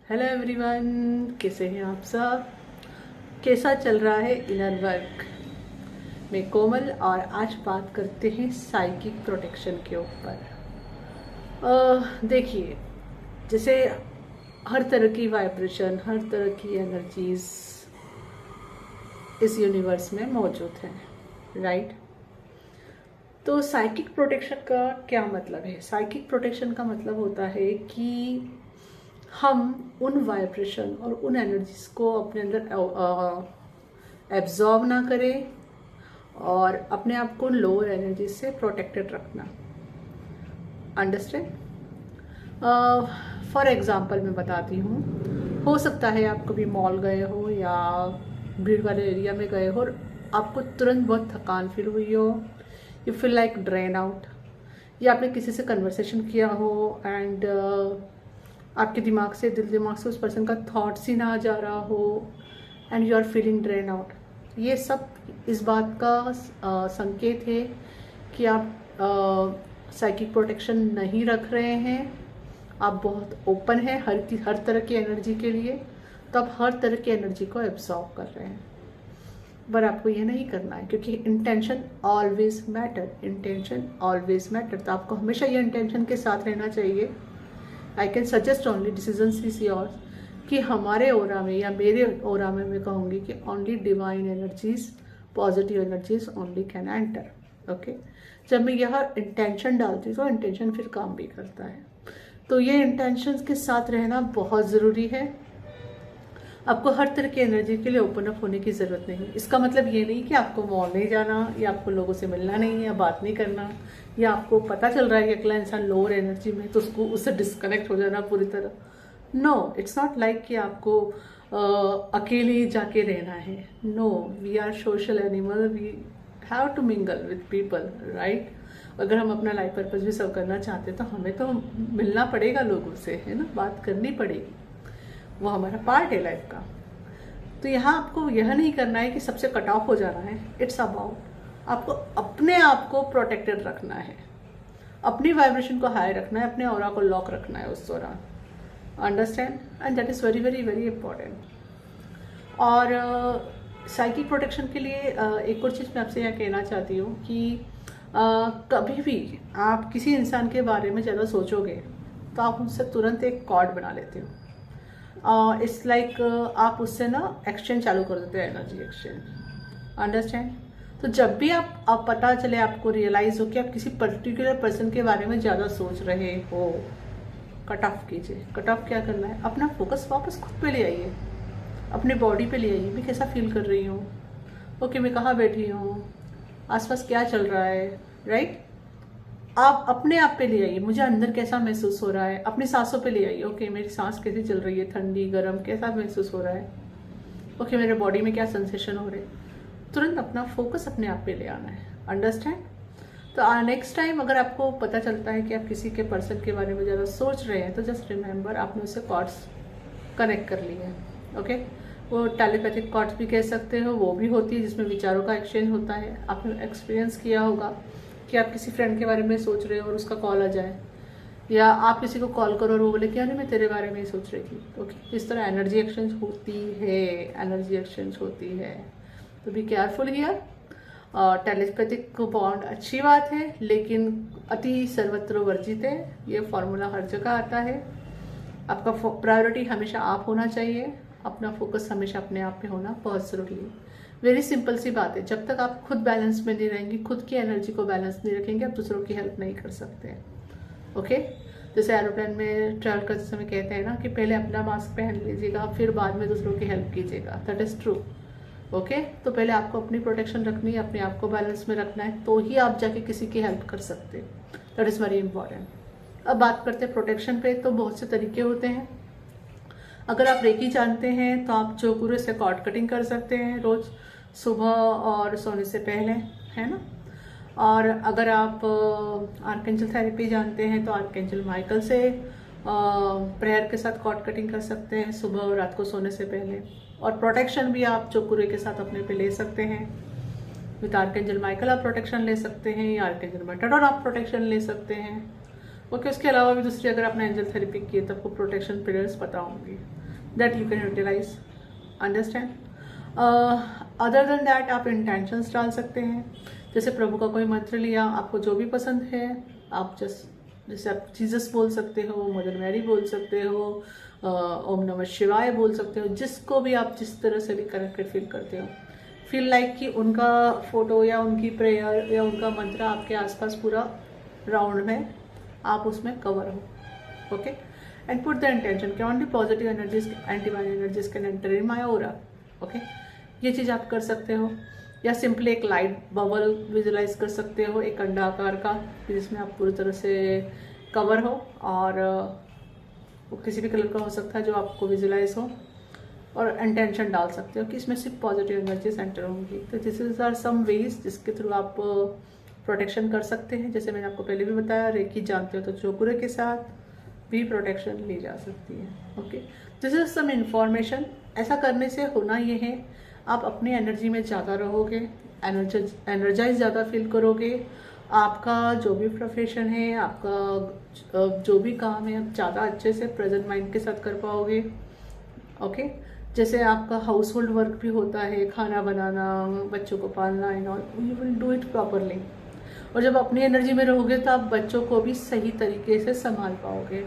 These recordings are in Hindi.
हेलो एवरीवन, कैसे हैं आप सब? कैसा चल रहा है इनर वर्क? मैं कोमल और आज बात करते हैं साइकिक प्रोटेक्शन के ऊपर। देखिए, जैसे हर तरह की वाइब्रेशन, हर तरह की एनर्जीज इस यूनिवर्स में मौजूद हैं, राइट? तो साइकिक प्रोटेक्शन का क्या मतलब है? साइकिक प्रोटेक्शन का मतलब होता है कि हम उन वाइब्रेशन और उन एनर्जीज को अपने अंदर एब्जॉर्ब ना करें और अपने आप को लोअर एनर्जी से प्रोटेक्टेड रखना। अंडरस्टैंड? फॉर एग्जांपल मैं बताती हूँ, हो सकता है आप कभी मॉल गए हो या भीड़ वाले एरिया में गए हो और आपको तुरंत बहुत थकान फील हुई हो, you feel like drain out, या आपने किसी से कन्वर्सेशन किया हो एंड आपके दिमाग से उस पर्सन का थॉट्स ही ना जा रहा हो and you are feeling drain out. ये सब इस बात का संकेत है कि आप साइकिक प्रोटेक्शन नहीं रख रहे हैं। आप बहुत ओपन हैं हर तरह की एनर्जी के लिए, तो आप हर तरह की एनर्जी को एब्जॉर्ब कर रहे हैं। पर आपको ये नहीं करना है, क्योंकि intention always matter. Intention always matter, तो आपको हमेशा ये इंटेंशन के साथ रहना चाहिए। I can suggest only, decision is yours, कि हमारे ओरा में या मेरे ओरा में मैं कहूँगी कि only divine energies, positive energies only can enter. Okay, जब मैं यह इंटेंशन डालती हूँ तो इंटेंशन फिर काम भी करता है। तो ये इंटेंशन के साथ रहना बहुत ज़रूरी है। आपको हर तरह की एनर्जी के लिए ओपन अप होने की ज़रूरत नहीं। इसका मतलब ये नहीं कि आपको मॉल नहीं जाना, या आपको लोगों से मिलना नहीं है, या बात नहीं करना, या आपको पता चल रहा है कि अगला इंसान लोअर एनर्जी में, तो उससे डिस्कनेक्ट हो जाना पूरी तरह। नो, इट्स नॉट लाइक कि आपको अकेले जाके रहना है। No, we are social animal, we have to mingle with people, right? अगर हम अपना लाइफ पर्पज भी सर्व करना चाहते हैं तो हमें तो मिलना पड़ेगा लोगों से, है ना? बात करनी पड़ेगी, वो हमारा पार्ट है लाइफ का। तो यहाँ आपको यह नहीं करना है कि सबसे कट ऑफ हो जाना है। इट्स अबाउट आपको अपने आप को प्रोटेक्टेड रखना है, अपनी वाइब्रेशन को हाई रखना है, अपने ऑरा को लॉक रखना है उस दौरान। Understand? And that is very very very important. और साइकिक प्रोटेक्शन के लिए एक और चीज़ मैं आपसे यहाँ कहना चाहती हूँ कि कभी भी आप किसी इंसान के बारे में ज़्यादा सोचोगे तो आप उनसे तुरंत एक कॉर्ड बना लेते हो। इट्स लाइक आप उससे ना एक्सचेंज चालू कर देते हैं, एनर्जी एक्सचेंज। अंडरस्टैंड? तो जब भी आप पता चले, आपको रियलाइज हो कि आप किसी पर्टिकुलर पर्सन के बारे में ज़्यादा सोच रहे हो, कट ऑफ कीजिए। कट ऑफ क्या करना है? अपना फोकस वापस खुद पे ले आइए, अपने बॉडी पे ले आइए। मैं कैसा फील कर रही हूँ, ओके, मैं कहाँ बैठी हूँ, आसपास क्या चल रहा है, राइट? आप अपने आप पे ले आइए, मुझे अंदर कैसा महसूस हो रहा है। अपनी सांसों पे ले आइए, ओके, मेरी सांस कैसी चल रही है, ठंडी गर्म, कैसा महसूस हो रहा है, ओके, मेरे बॉडी में क्या सेंसेशन हो रहे हैं। तुरंत अपना फोकस अपने आप पे ले आना है। अंडरस्टैंड? तो नेक्स्ट टाइम अगर आपको पता चलता है कि आप किसी के पर्सन के बारे में ज़्यादा सोच रहे हैं, तो जस्ट रिमेंबर आपने उससे कॉर्ड्स कनेक्ट कर लिए हैं। ओके, वो टेलीपैथिक कॉर्ड्स भी कह सकते हो, वो भी होती है जिसमें विचारों का एक्सचेंज होता है। आपने एक्सपीरियंस किया होगा कि आप किसी फ्रेंड के बारे में सोच रहे हो और उसका कॉल आ जाए, या आप किसी को कॉल करो और वो बोले कि अरे मैं तेरे बारे में ही सोच रही थी। ओके, इस तरह एनर्जी एक्सचेंज होती है, एनर्जी एक्सचेंज होती है। तो be careful here. Telepathic bond अच्छी बात है, लेकिन अति सर्वत्र वर्जित है। ये फॉर्मूला हर जगह आता है। आपका प्रायोरिटी हमेशा आप होना चाहिए, अपना फोकस हमेशा अपने आप पे होना बहुत ज़रूरी है। वेरी सिंपल सी बात है, जब तक आप खुद बैलेंस में नहीं रहेंगे, खुद की एनर्जी को बैलेंस नहीं रखेंगे, आप दूसरों की हेल्प नहीं कर सकते। ओके, जैसे एरोप्लेन में ट्रैवल करते समय कहते हैं ना कि पहले अपना मास्क पहन लीजिएगा, फिर बाद में दूसरों की हेल्प कीजिएगा। That is true. ओके, तो पहले आपको अपनी प्रोटेक्शन रखनी है, अपने आप को बैलेंस में रखना है, तो ही आप जाके किसी की हेल्प कर सकते हैं। That is very important. अब बात करते हैं प्रोटेक्शन पे। तो बहुत से तरीके होते हैं। अगर आप रेकी जानते हैं तो आप चोकुरे से कॉर्ड कटिंग कर सकते हैं रोज़ सुबह और सोने से पहले, है ना? और अगर आप आर्कएंजल थेरेपी जानते हैं तो आर्कएंजल माइकल से प्रेयर के साथ कॉर्ड कटिंग कर सकते हैं सुबह और रात को सोने से पहले। और प्रोटेक्शन भी आप चोकुरे के साथ अपने पे ले सकते हैं। विद आर्कएंजल माइकल आप प्रोटेक्शन ले सकते हैं, या आर्कएंजल मेटाडोर आप प्रोटेक्शन ले सकते हैं। ओके, उसके अलावा भी दूसरी अगर आपने एंजल थेरेपी की है तो आपको प्रोटेक्शन प्रेयर्स पता होंगी। That you can utilise, understand. Other than that आप इंटेंशंस डाल सकते हैं, जैसे प्रभु का कोई मंत्र लिया, आपको जो भी पसंद है आप जैसे आप जीसस बोल सकते हो, मदर मैरी बोल सकते हो, ओम नमः शिवाय बोल सकते हो, जिसको भी आप जिस तरह से भी कनेक्टेड फील करते हो, फील लाइक कि उनका फोटो या उनकी प्रेयर या उनका मंत्र आपके आसपास पूरा राउंड में आप उसमें कवर हो, okay. And put the intention कि only positive energies and divine energies can enter in my aura, okay. ये चीज़ आप कर सकते हो, या सिंपली एक लाइट बबल विजुलाइज कर सकते हो, एक अंडाकार का, जिसमें आप पूरी तरह से कवर हो, और वो किसी भी कलर का हो सकता है जो आपको विजुलाइज हो, और इंटेंशन डाल सकते हो कि इसमें सिर्फ पॉजिटिव एनर्जीज एंटर होंगी। तो this is are some ways जिसके थ्रू आप प्रोटेक्शन कर सकते हैं। जैसे मैंने आपको पहले भी बताया, रेकी जानते हो तो चोकुरे के साथ भी प्रोटेक्शन ली जा सकती है, okay. This is some information. ऐसा करने से होना ये है, आप अपनी एनर्जी में ज़्यादा रहोगे, एनर्जाइज ज़्यादा फील करोगे, आपका जो भी प्रोफेशन है, आपका जो भी काम है, आप ज़्यादा अच्छे से प्रेजेंट माइंड के साथ कर पाओगे, ओके। जैसे आपका हाउस होल्ड वर्क भी होता है, खाना बनाना, बच्चों को पालना and all, you will do it properly. और जब अपनी एनर्जी में रहोगे तो आप बच्चों को भी सही तरीके से संभाल पाओगे।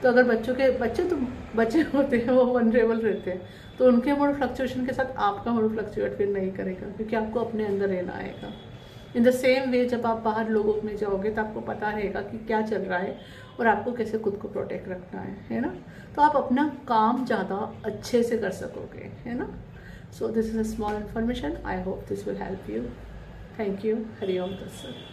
तो अगर बच्चे होते हैं, वो वनरेबल रहते हैं, तो उनके मूड फ्लक्चुएशन के साथ आपका मूड फ्लक्चुएट फिर नहीं करेगा, क्योंकि आपको अपने अंदर रहना आएगा। इन द सेम वे जब आप बाहर लोगों में जाओगे तो आपको पता रहेगा कि क्या चल रहा है और आपको कैसे खुद को प्रोटेक्ट रखना है ना। तो आप अपना काम ज़्यादा अच्छे से कर सकोगे, है ना। So this is a small information, I hope this will help you. Thank you. Hari ओम तत्सत।